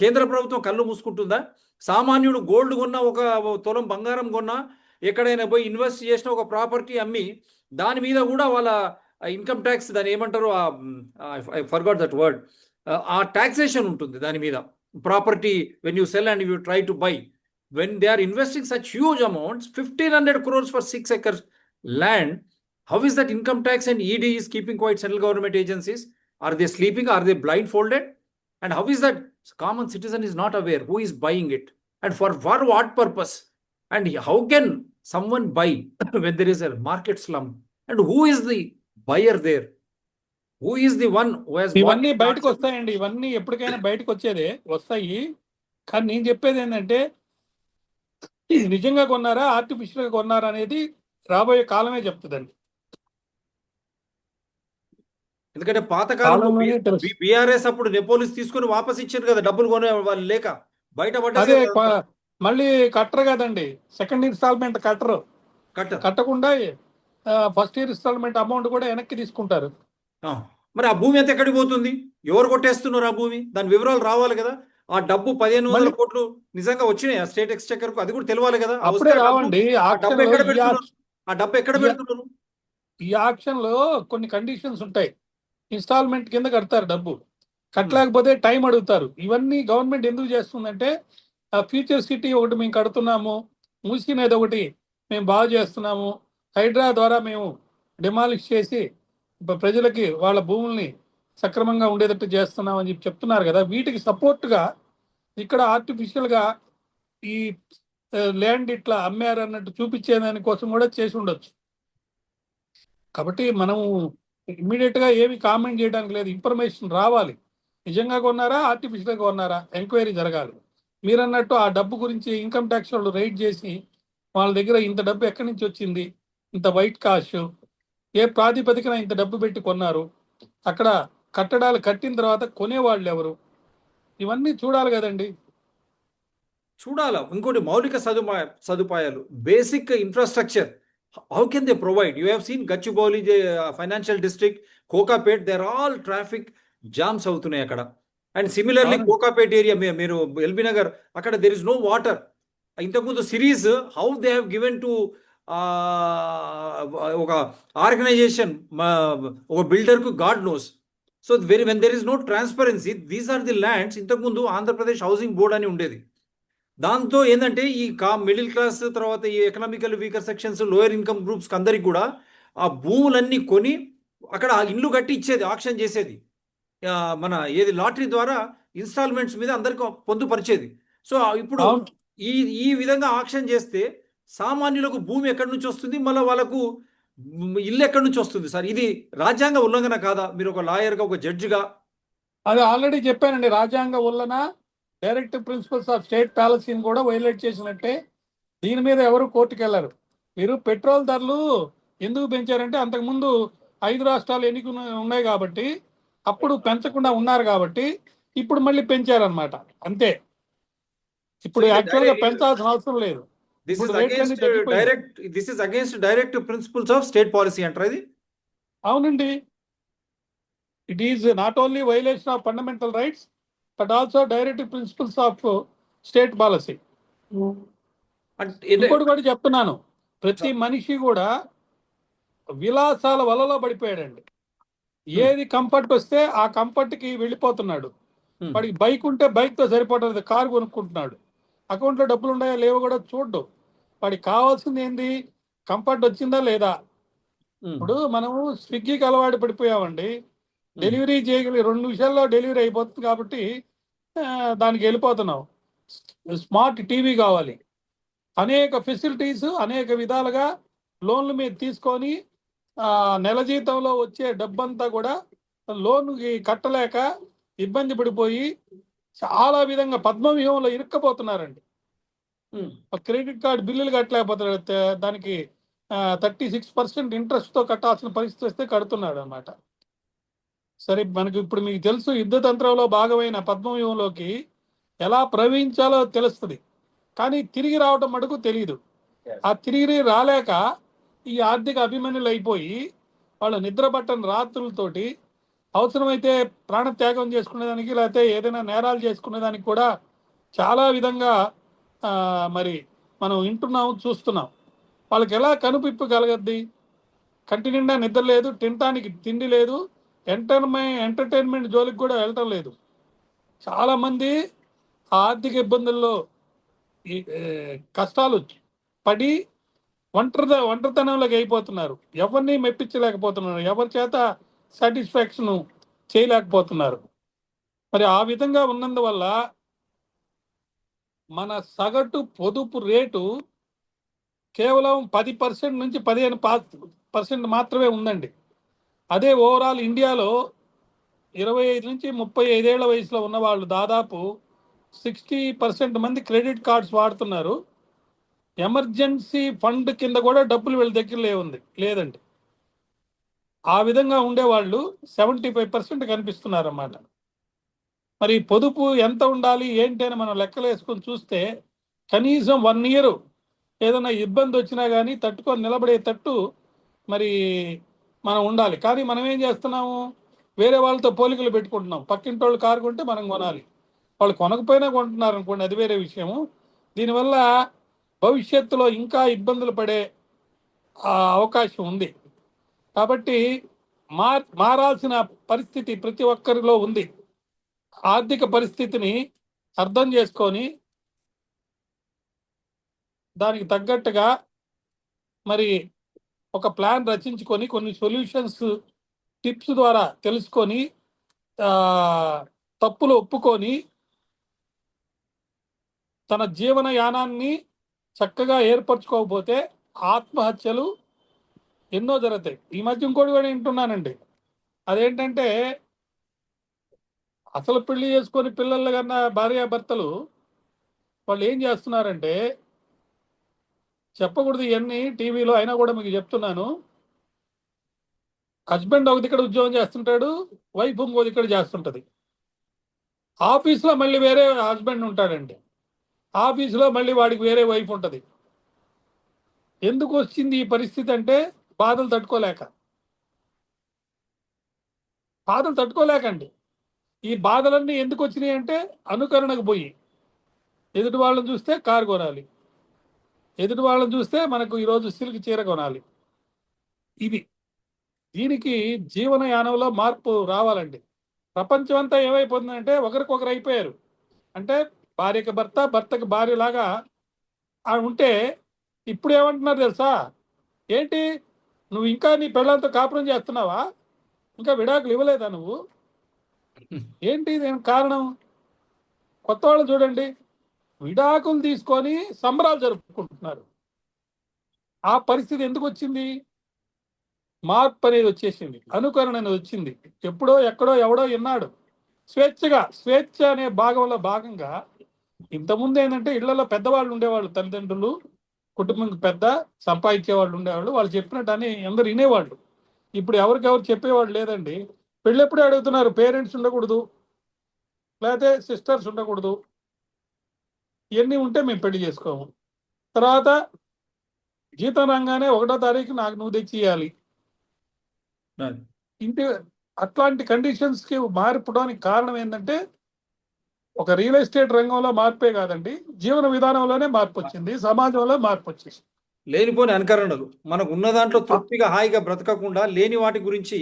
కేంద్ర ప్రభుత్వం కళ్ళు మూసుకుంటుందా? సామాన్యుడు గోల్డ్ కొన్నా, ఒక తులం బంగారం కొన్నా, ఎక్కడైనా పోయి ఇన్వెస్ట్ చేసిన ఒక ప్రాపర్టీ అమ్మి దాని మీద కూడా వాళ్ళ ఇన్కమ్ ట్యాక్స్, దాని ఏమంటారు, ఐ ఫర్గాట్ దట్ వర్డ్, ఆ టాక్సేషన్ ఉంటుంది దాని మీద. Property when you cell and you try to buy, when they are investing such huge amounts, 1500 crores for 6 acres land, how is that income tax and ED is keeping quiet? Central government agencies, are they sleeping? Are they blindfolded? And how is that common citizen is not aware who is buying it and for what purpose? And how can someone buy when there is a market slump? And who is the buyer there? Who is the one who has bought ఇవన్నీ it? బయటకు వస్తాయండి, ఇవన్నీ ఎప్పటికైనా బయటకు వచ్చేదే వస్తాయి. కానీ నేను చెప్పేది ఏంటంటే ఇది నిజంగా కొన్నారా, ఆర్టిఫిషియల్గా కొన్నారా అనేది రాబోయే కాలమే చెప్తుందండి. ఎందుకంటే పాతకాలంలో కాలంలోనే తెలుసు. బీఆర్ఎస్ అప్పుడు నెపోలిస్ తీసుకుని వాపస్ ఇచ్చారు కదా, డబ్బులు కొనే వాళ్ళు లేక బయట అదే పడ్డారు. మళ్ళీ కట్టరు కదండి, సెకండ్ ఇన్స్టాల్మెంట్ కట్టకుండా ఫస్ట్ ఇయర్ ఇన్స్టాల్మెంట్ అమౌంట్ కూడా వెనక్కి తీసుకుంటారు. మరి ఆ భూమి ఎంత ఎక్కడికి పోతుంది? ఎవరు కొట్టేస్తున్నారు ఆ భూమి? దాని వివరాలు రావాలి కదా. ఆ డబ్బు 1500 కోట్లు నిజంగా వచ్చినాయి ఆ స్టేట్ ఎక్స్చెక్కర్ కు, అది కూడా తెలియాలి కదా. అప్పుడే రావండి. ఆ డబ్బు ఎక్కడ పెడుతున్నారు? ఈ ఆక్షన్ లో కొన్ని కండిషన్స్ ఉంటాయి. ఇన్స్టాల్మెంట్ కింద కడతారు డబ్బు, కట్టలేకపోతే టైం అడుగుతారు. ఇవన్నీ గవర్నమెంట్ ఎందుకు చేస్తుందంటే ఫ్యూచర్ సిటీ ఒకటి మేము కడుతున్నాము, మూసినది ఒకటి మేము బాగు చేస్తున్నాము, హైడ్రా ద్వారా మేము డిమాలిష్ చేసి ప్రజలకి వాళ్ళ భూముల్ని సక్రమంగా ఉండేటట్టు చేస్తున్నామని చెప్తున్నారు కదా. వీటికి సపోర్ట్గా ఇక్కడ ఆర్టిఫిషియల్గా ఈ ల్యాండ్ ఇట్లా అమ్మారు అన్నట్టు చూపించేదాని కోసం కూడా చేసి ఉండొచ్చు. కాబట్టి మనము ఇమ్మీడియట్గా ఏమి కామెంట్ చేయడానికి లేదు. ఇన్ఫర్మేషన్ రావాలి, నిజంగా కొన్నారా ఆర్టిఫిషియల్గా కొన్నారా ఎంక్వైరీ జరగాలి. మీరన్నట్టు ఆ డబ్బు గురించి ఇన్కమ్ ట్యాక్స్ వాళ్ళు రైడ్ చేసి వాళ్ళ దగ్గర ఇంత డబ్బు ఎక్కడి నుంచి వచ్చింది, ఇంత వైట్ కాష్, ఏ ప్రాతిపదికన ఇంత డబ్బు పెట్టి కొన్నారు, అక్కడ కట్టడాలు కట్టిన తర్వాత కొనేవాళ్ళు ఎవరు, ఇవన్నీ చూడాలి కదండి. చూడాలా. ఇంకోటి మౌలిక సదుపాయాలు, basic infrastructure, how can they provide? You have seen Gachibowli financial district, Kokapet, there all traffic jams అవుతున్నాయి అక్కడ. అండ్ సిమిలర్లీ కోకాపేట్ ఏరియా, మీరు ఎల్బీ నగర్, అక్కడ దెర్ ఇస్ నో వాటర్. ఇంతకుముందు series how they have given to ఒక ఆర్గనైజేషన్, ఒక బిల్డర్కు God knows, so when there is no transparency, these are the lands. ఇంతకుముందు Andhra Pradesh housing board అని ఉండేది. దాంతో ఏంటంటే ఈ మిడిల్ క్లాస్, తర్వాత ఈ economical weaker sections, lower income గ్రూప్స్కి అందరికి కూడా ఆ భూములన్నీ కొని అక్కడ ఆ ఇండ్లు కట్టి ఇచ్చేది, ఆక్షన్ చేసేది. మన ఏది లాటరీ ద్వారా ఇన్స్టాల్మెంట్స్ మీద అందరికి పొందుపరిచేది. సో ఇప్పుడు అవును. ఈ ఈ విధంగా ఆక్షన్ చేస్తే సామాన్యులకు భూమి ఎక్కడి నుంచి వస్తుంది, మళ్ళీ వాళ్ళకు ఇల్లు ఎక్కడి నుంచి వస్తుంది సార్? ఇది రాజ్యాంగ ఉల్లంఘన కాదా? మీరు ఒక లాయర్గా, ఒక జడ్జిగా. అది ఆల్రెడీ చెప్పానండి, రాజ్యాంగ ఉల్లన, డైరెక్టివ్ ప్రిన్సిపల్స్ ఆఫ్ స్టేట్ పాలసీని కూడా వైలేట్ చేసినట్టే. దీని మీద ఎవరు కోర్టుకు వెళ్ళరు. మీరు పెట్రోల్ ధరలు ఎందుకు పెంచారంటే అంతకుముందు 5 రాష్ట్రాలు ఎన్నికలు ఉన్నాయి కాబట్టి అప్పుడు పెంచకుండా ఉన్నారు కాబట్టి ఇప్పుడు మళ్ళీ పెంచారనమాట, అంతే. ఇప్పుడు యాక్చువల్గా పెంచాల్సిన అవసరం లేదు. దిస్ ఇప్పుడు ఇస్ రేట్లన్నీ అగేన్స్ట్ తగ్గిపోయాయి. Direct this is against direct principles of state policy అంటారా ఇది? అవునండి, it is not only violation of fundamental rights but also directive principles of state policy. అంటే ఇంకోటి కూడా చెప్తున్నాను, ప్రతి మనిషి కూడా విలాసాల వలలో పడిపోయాడండి. ఏది కంఫర్ట్ వస్తే ఆ కంఫర్ట్కి వెళ్ళిపోతున్నాడు. వాడికి బైక్ ఉంటే బైక్తో సరిపోతుంది, కారు కొనుక్కుంటున్నాడు. అకౌంట్లో డబ్బులు ఉన్నాయా లేవో కూడా చూడ్డు. వాడికి కావాల్సింది ఏంది, కంఫర్ట్ వచ్చిందా లేదా. ఇప్పుడు మనము స్విగ్గీకి అలవాటు పడిపోయామండి. డెలివరీ చేయగలిగి 2 నిమిషాల్లో డెలివరీ అయిపోతుంది కాబట్టి దానికి వెళ్ళిపోతున్నాం. స్మార్ట్ టీవీ కావాలి, అనేక ఫెసిలిటీస్ అనేక విధాలుగా లోన్ల మీద తీసుకొని నెల జీతంలో వచ్చే డబ్బంతా కూడా లోన్కి కట్టలేక ఇబ్బంది పడిపోయి చాలా విధంగా పద్మవ్యూహంలో ఇరుక్కపోతున్నారండి. క్రెడిట్ కార్డు బిల్లులు కట్టలేకపోతున్నాడు, దానికి 36% ఇంట్రెస్ట్తో కట్టాల్సిన పరిస్థితి వస్తే కడుతున్నాడు అనమాట. సరే, మనకు ఇప్పుడు మీకు తెలుసు, యుద్ధ తంత్రంలో భాగమైన పద్మవ్యూహంలోకి ఎలా ప్రవహించాలో తెలుస్తుంది, కానీ తిరిగి రావటం మటుకు తెలియదు. ఆ తిరిగి రాలేక ఈ ఆర్థిక అభిమన్యులు అయిపోయి వాళ్ళు నిద్ర పట్టని రాత్రులతోటి అవసరమైతే ప్రాణత్యాగం చేసుకునేదానికి, లేకపోతే ఏదైనా నేరాలు చేసుకునేదానికి కూడా చాలా విధంగా మరి మనం వింటున్నాం, చూస్తున్నాం. వాళ్ళకి ఎలా కనుపిప్పగలగద్ది? కంటి నిండా నిద్ర లేదు, తినటానికి తిండి లేదు, ఎంటర్టైన్మెంట్ జోలికి కూడా వెళ్ళటం లేదు. చాలామంది ఆర్థిక ఇబ్బందుల్లో కష్టాలు పడి ఒంటరితనంలోకి అయిపోతున్నారు. ఎవరిని మెప్పించలేకపోతున్నారు, ఎవరి చేత సాటిస్ఫాక్షన్ చేయలేకపోతున్నారు. మరి ఆ విధంగా ఉన్నందువల్ల మన సగటు పొదుపు రేటు కేవలం 10% నుంచి 15% మాత్రమే ఉందండి. అదే ఓవరాల్ ఇండియాలో 25 నుంచి 35 ఏళ్ల వయసులో ఉన్న వాళ్ళు దాదాపు 60% మంది క్రెడిట్ కార్డ్స్ వాడుతున్నారు. ఎమర్జెన్సీ ఫండ్ కింద కూడా డబ్బులు వీళ్ళ దగ్గర లేదండి. ఆ విధంగా ఉండేవాళ్ళు 75% కనిపిస్తున్నారు అన్నమాట. మరి పొదుపు ఎంత ఉండాలి ఏంటి అని మనం లెక్కలు వేసుకొని చూస్తే కనీసం 1 ఇయర్ ఏదైనా ఇబ్బంది వచ్చినా కానీ తట్టుకొని నిలబడేటట్టు మరి మనం ఉండాలి. కానీ మనం ఏం చేస్తున్నాము, వేరే వాళ్ళతో పోలికలు పెట్టుకుంటున్నాం. పక్కింటి వాళ్ళు కారు కొంటే మనం కొనాలి, వాళ్ళు కొనకపోయినా కొంటున్నారు అనుకోండి, అది వేరే విషయము. దీనివల్ల భవిష్యత్తులో ఇంకా ఇబ్బందులు పడే అవకాశం ఉంది. కాబట్టి మారాల్సిన పరిస్థితి ప్రతి ఒక్కరిలో ఉంది. ఆర్థిక పరిస్థితిని అర్థం చేసుకొని దానికి తగ్గట్టుగా మరి ఒక ప్లాన్ రచించుకొని కొన్ని సొల్యూషన్స్ టిప్స్ ద్వారా తెలుసుకొని తప్పులు ఒప్పుకొని తన జీవన యానాన్ని చక్కగా ఏర్పరచుకోకపోతే ఆత్మహత్యలు ఎన్నో జరుగుతాయి. ఈ మధ్య ఇంకోటి కూడా వింటున్నానండి, అదేంటంటే అసలు పెళ్లి చేసుకొని పిల్లలు కన్నా భార్యాభర్తలు వాళ్ళు ఏం చేస్తున్నారంటే, చెప్పకూడదు ఇవన్నీ టీవీలో అయినా కూడా మీకు చెప్తున్నాను. హస్బెండ్ ఒక దిక్కడ ఉద్యోగం చేస్తుంటాడు, వైఫ్ ఇంకో దిక్కడ చేస్తుంటుంది. ఆఫీస్లో మళ్ళీ వేరే హస్బెండ్ ఉంటాడండి, ఆఫీసులో మళ్ళీ వాడికి వేరే వైఫ్ ఉంటుంది. ఎందుకు వచ్చింది ఈ పరిస్థితి అంటే బాధలు తట్టుకోలేకండి. ఈ బాధలన్నీ ఎందుకు వచ్చినాయి అంటే అనుకరణకు పోయి ఎదుటి వాళ్ళని చూస్తే కారు కొనాలి, ఎదుటి వాళ్ళని చూస్తే మనకు ఈరోజు సిల్క్ చీర కొనాలి. దీనికి జీవనయానంలో మార్పు రావాలండి. ప్రపంచం అంతా ఏమైపోతుందంటే ఒకరికొకరు అయిపోయారు. అంటే భార్యకి భర్త, భర్తకి భార్యలాగా ఉంటే ఇప్పుడు ఏమంటున్నారు తెలుసా? ఏంటి, నువ్వు ఇంకా నీ పిల్లలతో కాపురం చేస్తున్నావా? ఇంకా విడాకులు ఇవ్వలేదా నువ్వు? ఏంటి దీనికి కారణం? కొత్త వాళ్ళు చూడండి, విడాకులు తీసుకొని సంబరాలు జరుపుకుంటున్నారు. ఆ పరిస్థితి ఎందుకు వచ్చింది? మార్పు అనేది వచ్చేసింది, అనుకరణ అనేది వచ్చింది. ఎప్పుడో ఎక్కడో ఎవడో విన్నాడు. స్వేచ్ఛ అనే భాగంలో భాగంగా ఇంతకుముందు ఏంటంటే ఇళ్లలో పెద్దవాళ్ళు ఉండేవాళ్ళు, తల్లిదండ్రులు, కుటుంబం పెద్ద సంపాదించే వాళ్ళు ఉండేవాళ్ళు, వాళ్ళు చెప్పినట్టు అని అందరు వినేవాళ్ళు. ఇప్పుడు ఎవరికెవరు చెప్పేవాళ్ళు లేదండి. పెళ్ళెప్పుడే అడుగుతున్నారు, పేరెంట్స్ ఉండకూడదు, లేకపోతే సిస్టర్స్ ఉండకూడదు, ఇవన్నీ ఉంటే మేము పెళ్లి చేసుకోము. తర్వాత జీతం రాగానే 1వ తారీఖు నాకు నువ్వు తెచ్చి ఇవ్వాలి. అది. ఇంటి అట్లాంటి కండిషన్స్కి మారిపోవడానికి కారణం ఏంటంటే ఒక రియల్ ఎస్టేట్ రంగంలో మార్పే కాదండి, జీవన విధానంలోనే మార్పు వచ్చింది, సమాజంలో మార్పు వచ్చేసింది. లేనిపోని అనుకరణలు, మనకు ఉన్న దాంట్లో తృప్తిగా హాయిగా బ్రతకకుండా లేని వాటి గురించి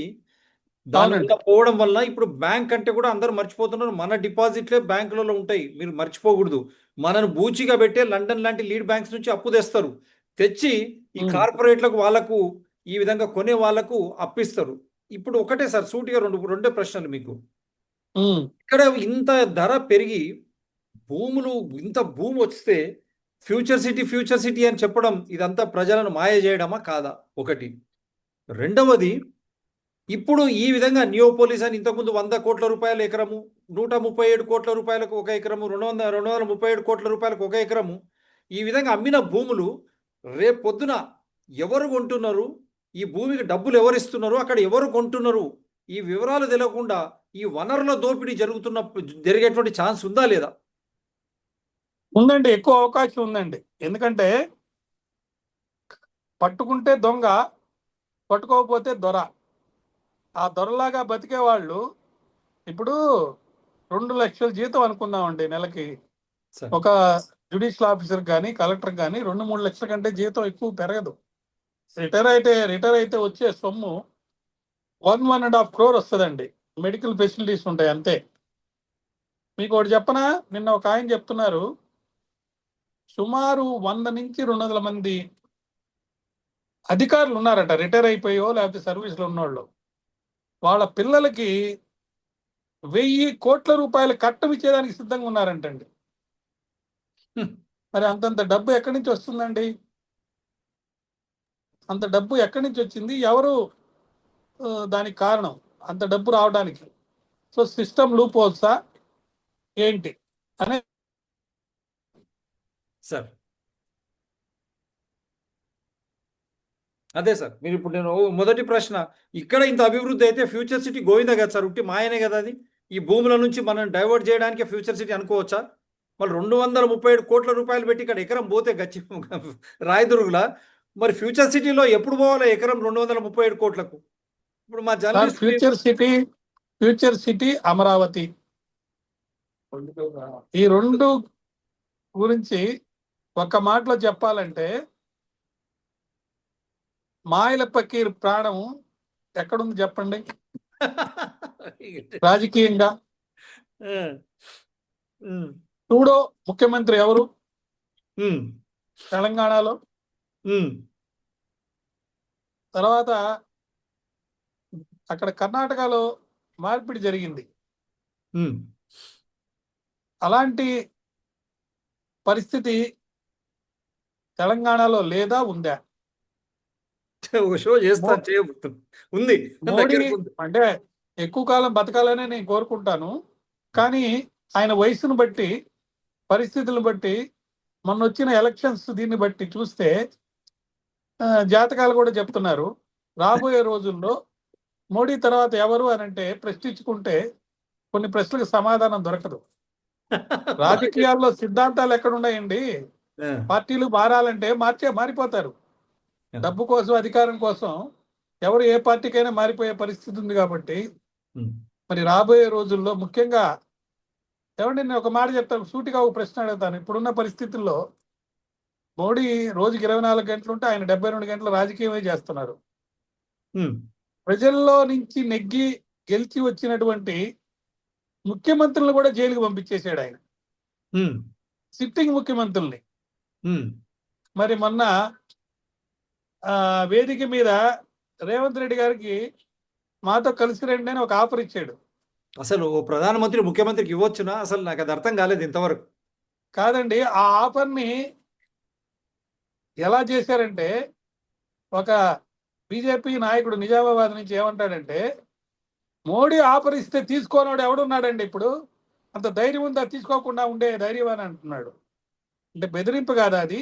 దానివల్ల అవునండి. పోవడం వల్ల ఇప్పుడు బ్యాంక్ అంటే కూడా అందరూ మర్చిపోతున్నారు. మన డిపాజిట్లే బ్యాంకులలో ఉంటాయి, మీరు మర్చిపోకూడదు. మనను బూచిగా పెట్టే లండన్ లాంటి లీడ్ బ్యాంక్స్ నుంచి అప్పు తెస్తారు, తెచ్చి ఈ ఉమ్, కార్పొరేట్లకు వాళ్ళకు ఈ విధంగా కొనే వాళ్ళకు అప్పిస్తారు. ఇప్పుడు ఒకటే సార్ సూటిగా రెండే ప్రశ్నలు మీకు. ఉమ్. ఇక్కడ ఇంత ధర పెరిగి భూములు, ఇంత భూమి వస్తే ఫ్యూచర్ సిటీ అని చెప్పడం ఇదంతా ప్రజలను మాయ చేయడమా కాదా? ఒకటి. రెండవది, ఇప్పుడు ఈ విధంగా నియోపోలిస్ అని ఇంతకుముందు 100 కోట్ల రూపాయల ఎకరము, 137 కోట్ల రూపాయలకు ఒక ఎకరము, 237 కోట్ల రూపాయలకు ఒక ఎకరము, ఈ విధంగా అమ్మిన భూములు రేపు పొద్దున ఎవరు కొంటున్నారు, ఈ భూమికి డబ్బులు ఎవరు ఇస్తున్నారు, అక్కడ ఎవరు కొంటున్నారు, ఈ వివరాలు తెలియకుండా ఈ వనరుల దోపిడీ జరిగేటువంటి ఛాన్స్ ఉందా లేదా? ఉందండి, ఎక్కువ అవకాశం ఉందండి. ఎందుకంటే పట్టుకుంటే దొంగ, పట్టుకోకపోతే దొర. ఆ దొరలాగా బతికే వాళ్ళు ఇప్పుడు 2 లక్షల జీతం అనుకుందామండి నెలకి. సార్. ఒక జ్యుడిషియల్ ఆఫీసర్ కానీ కలెక్టర్ కానీ 2-3 లక్షల కంటే జీతం ఎక్కువ పెరగదు. రిటైర్ అయితే వచ్చే సొమ్ము 1.5 crore వస్తుందండి. మెడికల్ ఫెసిలిటీస్ ఉంటాయి అంతే. మీకు ఒకటి చెప్పనా, నిన్న ఒక ఆయన చెప్తున్నారు, సుమారు 100 నుంచి 200 మంది అధికారులు ఉన్నారట, రిటైర్ అయిపోయో లేకపోతే సర్వీస్లో ఉన్నోళ్ళు. వాళ్ళ పిల్లలకి 1000 కోట్ల రూపాయల కట్టం ఇచ్చేదానికి సిద్ధంగా ఉన్నారంటండి. మరి అంతంత డబ్బు ఎక్కడి నుంచి వస్తుందండి? అంత డబ్బు ఎక్కడి నుంచి వచ్చింది? ఎవరు దానికి కారణం అంత డబ్బు రావడానికి? సో సిస్టమ్ లూప్ హోల్సా ఏంటి అనే సార్ అదే సార్, మీరు ఇప్పుడు నేను మొదటి ప్రశ్న, ఇక్కడ ఇంత అభివృద్ధి అయితే ఫ్యూచర్ సిటీ గోవిందా కదా సార్, ఉట్టి మాయనే కదా అది. ఈ భూముల నుంచి మనం డైవర్ట్ చేయడానికి ఫ్యూచర్ సిటీ అనుకోవచ్చా? మళ్ళీ 237 కోట్ల రూపాయలు పెట్టి ఇక్కడ ఎకరం పోతే గచ్చి రాయదుర్గులా, మరి ఫ్యూచర్ సిటీలో ఎప్పుడు పోవాలి ఎకరం 237 కోట్లకు? ఇప్పుడు మా జర్నలిస్ట్ ఫ్యూచర్ సిటీ అమరావతి, ఈ రెండు గురించి ఒక మాటలో చెప్పాలంటే మాయల పకీర్ ప్రాణం ఎక్కడుంది చెప్పండి రాజకీయంగా? చూడో ముఖ్యమంత్రి ఎవరు తెలంగాణలో? తర్వాత అక్కడ కర్ణాటకలో మార్పిడి జరిగింది. అలాంటి పరిస్థితి తెలంగాణలో లేదా ఉందా? ఒక షో చేస్తా చేయబోతుంది ఉంది. మోడీ అంటే ఎక్కువ కాలం బతకాలనే నేను కోరుకుంటాను, కానీ ఆయన వయసును బట్టి, పరిస్థితులను బట్టి, మొన్న వచ్చిన ఎలక్షన్స్ దీన్ని బట్టి చూస్తే జాతకాలు కూడా చెప్తున్నారు రాబోయే రోజుల్లో మోడీ తర్వాత ఎవరు అని అంటే ప్రశ్నించుకుంటే కొన్ని ప్రశ్నలకు సమాధానం దొరకదు. రాజకీయాల్లో సిద్ధాంతాలు ఎక్కడున్నాయండి? పార్టీలు మారాలంటే మారిపోతారు. డబ్బు కోసం, అధికారం కోసం ఎవరు ఏ పార్టీకైనా మారిపోయే పరిస్థితి ఉంది. కాబట్టి మరి రాబోయే రోజుల్లో ముఖ్యంగా ఏమంటే నేను ఒక మాట చెప్తాను, సూటిగా ఒక ప్రశ్న అడుగుతాను. ఇప్పుడున్న పరిస్థితుల్లో మోడీ రోజుకి 24 గంటలు ఉంటే ఆయన 72 గంటలు రాజకీయమే చేస్తున్నారు. ప్రజల్లో నుంచి నెగ్గి గెలిచి వచ్చినటువంటి ముఖ్యమంత్రులను కూడా జైలుకి పంపించేశాడు ఆయన, ఉమ్, సిట్టింగ్ ముఖ్యమంత్రుల్ని. ఉమ్, మరి మొన్న వేదిక మీద రేవంత్ రెడ్డి గారికి మాతో కలిసి రండి అని ఒక ఆఫర్ ఇచ్చాడు. అసలు ఓ ప్రధానమంత్రి ముఖ్యమంత్రికి ఇవ్వచ్చునా? అసలు నాకు అది అర్థం కాలేదు ఇంతవరకు. కాదండి, ఆ ఆఫర్ని ఎలా చేశారంటే, ఒక బీజేపీ నాయకుడు నిజామాబాద్ నుంచి ఏమంటాడంటే, మోడీ ఆఫర్ ఇస్తే తీసుకోనోడు ఎవడున్నాడండి ఇప్పుడు, అంత ధైర్యం ఉందా తీసుకోకుండా ఉండే ధైర్యం అని అంటున్నాడు. అంటే బెదిరింపు కాదా అది?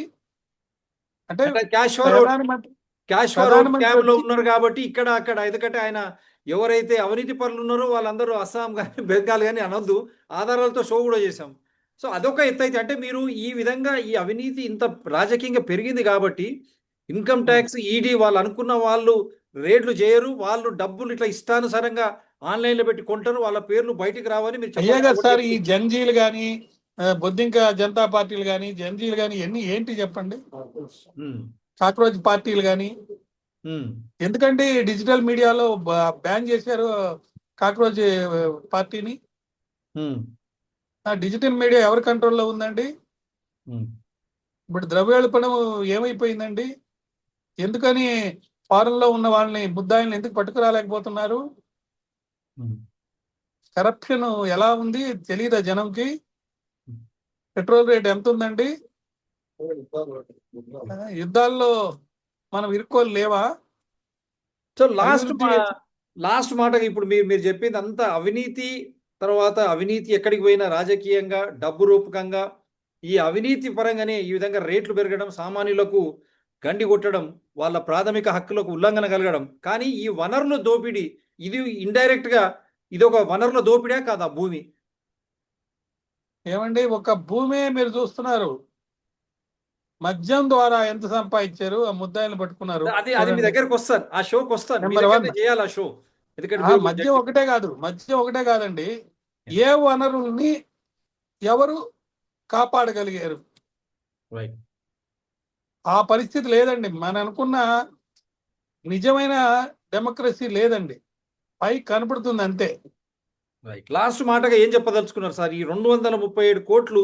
అంటే అంటే క్యాష్ ఫర్ ప్రధానమంత్రి క్యాంప్ లో వచ్చి ఉన్నారు కాబట్టి ఇక్కడ అక్కడ, ఎందుకంటే ఆయన ఎవరైతే అవినీతి పరులు ఉన్నారో వాళ్ళందరూ అస్సాం కానీ బెంగాల్ కానీ అనొద్దు, ఆధారాలతో షో కూడా చేశాం. సో అదొక ఎత్తు అయితే, అంటే మీరు ఈ విధంగా ఈ అవినీతి ఇంత రాజకీయంగా పెరిగింది కాబట్టి ఇన్కమ్ ట్యాక్స్, ఈడీ వాళ్ళు అనుకున్న వాళ్ళు రేట్లు చేయరు, వాళ్ళు డబ్బులు ఇట్లా ఇష్టానుసారంగా ఆన్లైన్లో పెట్టి కొంటారు, వాళ్ళ పేర్లు బయటికి రావని మీరు అయ్యే కదా సార్ ఈ చెప్పారు. జంజీలు కానీ, బొద్దింక జనతా పార్టీలు కానీ, జంజీలు కానీ ఇవన్నీ ఏంటి చెప్పండి? కాక్రోచ్ పార్టీలు కానీ, ఎందుకంటే డిజిటల్ మీడియాలో బ్యాన్ చేశారు కాక్రోచ్ పార్టీని. డిజిటల్ మీడియా ఎవరి కంట్రోల్లో ఉందండి? ఇప్పుడు ద్రవ్యోల్బణం ఏమైపోయిందండి? ఎందుకని ఫారెన్ లో ఉన్న వాళ్ళని, ముద్దాయిల్ని ఎందుకు పట్టుకురాలేకపోతున్నారు? కరప్షన్ ఎలా ఉంది తెలియదా జనంకి? పెట్రోల్ రేట్ ఎంత ఉందండి? యుద్ధాల్లో మనం ఇరుక్కోలు లేవా? సో లాస్ట్ మాటగా ఇప్పుడు మీరు చెప్పింది అంతా అవినీతి, తర్వాత అవినీతి ఎక్కడికి పోయినా రాజకీయంగా డబ్బు రూపకంగా ఈ అవినీతి పరంగానే ఈ విధంగా రేట్లు పెరగడం, సామాన్యులకు గండి కొట్టడం, వాళ్ళ ప్రాథమిక హక్కులకు ఉల్లంఘన కలగడం. కానీ ఈ వనరుల దోపిడీ, ఇది ఇండైరెక్ట్ గా ఇది ఒక వనరుల దోపిడే కాదా భూమి? ఏమండి, ఒక భూమే మీరు చూస్తున్నారు, మద్యం ద్వారా ఎంత సంపాదించారు, ఆ ముద్దాయిలు పట్టుకున్నారు. అది మీ దగ్గరకు వస్తాను, ఆ షోకి వస్తాను, మీ నెంబర్ దగ్గరనే 1 చేయాలి ఆ షో. ఎందుకంటే మద్యం ఒకటే కాదండి, ఏ వనరుల్ని ఎవరు కాపాడగలిగారు? రైట్. ఆ పరిస్థితి లేదండి. మన అనుకున్న నిజమైన డెమోక్రసీ లేదండి, పై కనపడుతుంది అంతే. రైట్. లాస్ట్ మాటగా ఏం చెప్పదలుచుకున్నారు సార్? ఈ 237 కోట్లు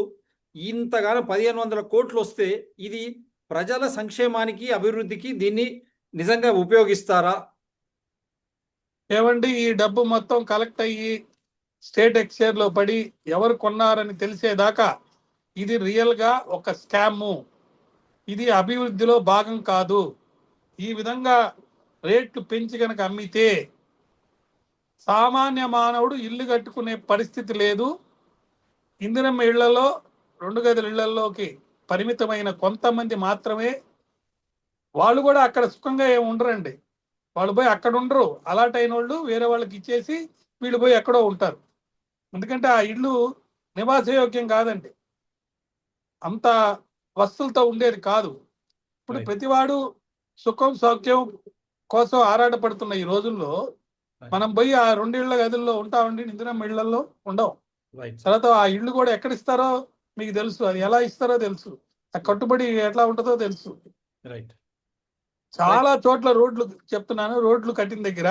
ఇంతగానో 1500 కోట్లు వస్తే ఇది ప్రజల సంక్షేమానికి, అభివృద్ధికి దీన్ని నిజంగా ఉపయోగిస్తారా? ఏమండి, ఈ డబ్బు మొత్తం కలెక్ట్ అయ్యి స్టేట్ ఎక్స్చేంజ్ లో పడి ఎవరు కొన్నారని తెలిసేదాకా ఇది రియల్ గా ఒక స్కాము, ఇది అభివృద్ధిలో భాగం కాదు. ఈ విధంగా రేట్లు పెంచి కనుక అమ్మితే సామాన్య మానవుడు ఇల్లు కట్టుకునే పరిస్థితి లేదు. ఇందిరమ్మ ఇళ్లలో, 2 గదుల ఇళ్లలోకి పరిమితమైన కొంతమంది మాత్రమే, వాళ్ళు కూడా అక్కడ సుఖంగా ఏమి ఉండరండి. వాళ్ళు పోయి అక్కడ ఉండరు, అలాట్ అయిన వాళ్ళు వేరే వాళ్ళకి ఇచ్చేసి వీళ్ళు పోయి ఎక్కడో ఉంటారు. ఎందుకంటే ఆ ఇల్లు నివాసయోగ్యం కాదండి, అంత వస్తువులతో ఉండేది కాదు. ఇప్పుడు ప్రతివాడు సుఖం సౌఖ్యం కోసం ఆరాటపడుతున్న ఈ రోజుల్లో మనం పోయి ఆ 2 ఇళ్ల గదుల్లో ఉంటామండి, ఇందిరమ్మ ఇళ్లలో ఉండవు. తర్వాత ఆ ఇల్లు కూడా ఎక్కడ ఇస్తారో మీకు తెలుసు, అది ఎలా ఇస్తారో తెలుసు, ఆ కట్టుబడి ఎట్లా ఉంటుందో తెలుసు. రైట్. చాలా చోట్ల రోడ్లు చెప్తున్నాను, రోడ్లు కట్టిన దగ్గర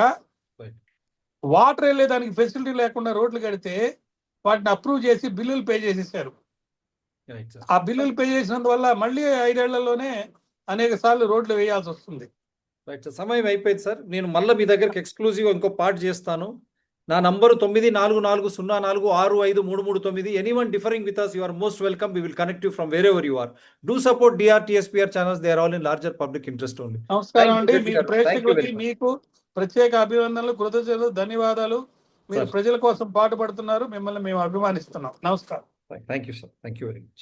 వాటర్ వెళ్ళేదానికి ఫెసిలిటీ లేకుండా రోడ్లు కడితే వాటిని అప్రూవ్ చేసి బిల్లులు పే చేసేసారు. ఆ బిల్లులు పే చేసినందువల్ల మళ్ళీ 5 ఏళ్లలోనే అనేక సార్లు రోడ్లు వేయాల్సి వస్తుంది. రైట్ సార్, సమయం అయిపోయింది సార్. నేను మళ్ళీ మీ దగ్గరికి ఎక్స్క్లూజివ్ ఇంకో పార్ట్ చేస్తాను. నా number 9440065339. Anyone differing with us, you are most welcome. We will connect you from wherever you are. Do support DRTSPR channels. They are all in larger public interest only. నమస్కారం అండి. మీకు ప్రేక్షకులకి మీకు ప్రత్యేక అభివందనలు, కృతజ్ఞతలు, ధన్యవాదాలు. మీరు ప్రజల కోసం పాటుపడుతున్నారు, మిమ్మల్ని మేము అభిమానిస్తున్నాం. నమస్కారం. Thank you, sir. Thank you very much.